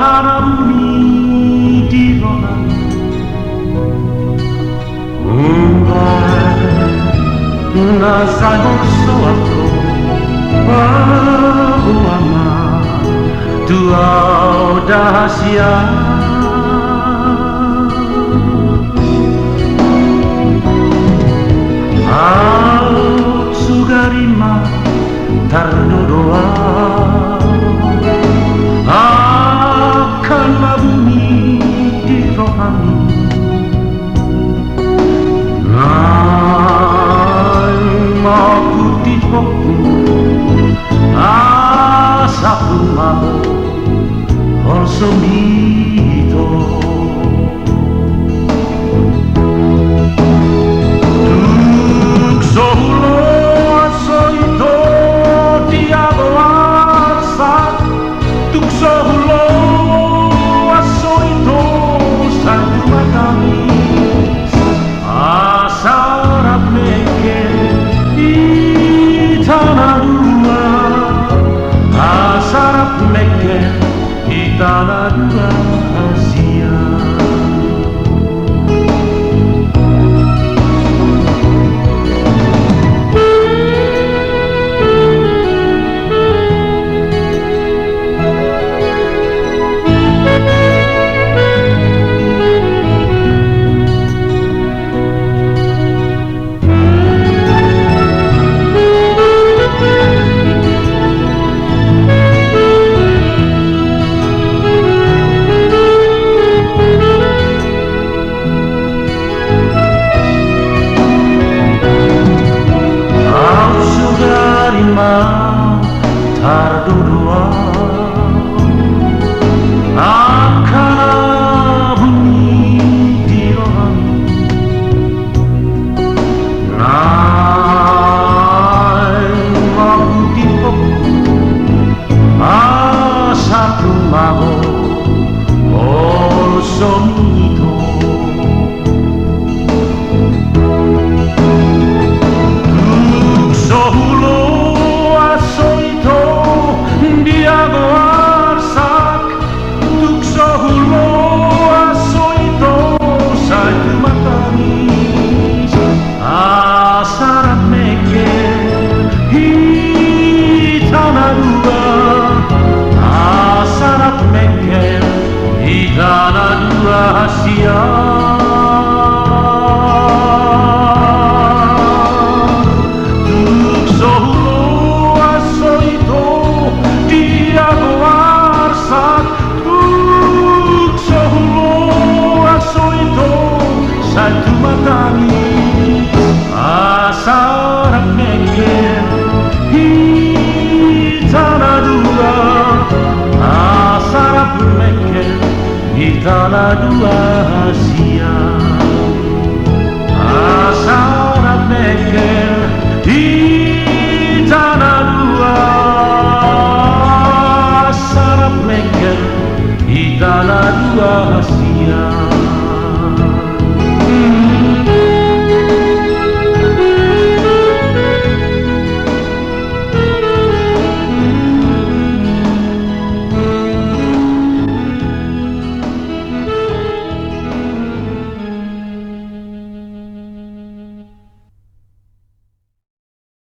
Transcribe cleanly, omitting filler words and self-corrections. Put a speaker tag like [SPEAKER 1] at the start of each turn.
[SPEAKER 1] Harapni di rohan nasa suatu bahwa tuau dahsia au sugarima tardodoa akan bumi di rohani mau putih boku asa mau also mito tuk solo asoito diabo asat tuk solo asoito satu matami asarap meke tanah dua asarap meke tanah dua Asia. Tardudua akan bunyi di rohani nai mau dipoku satu mago olsomito tuk sohulo tanah dua Asia. Tuk solo asoito dia goarsak tuk solo asoito satu matami asarap meke tanah dua asarap meke tanah dua Asia asarap meke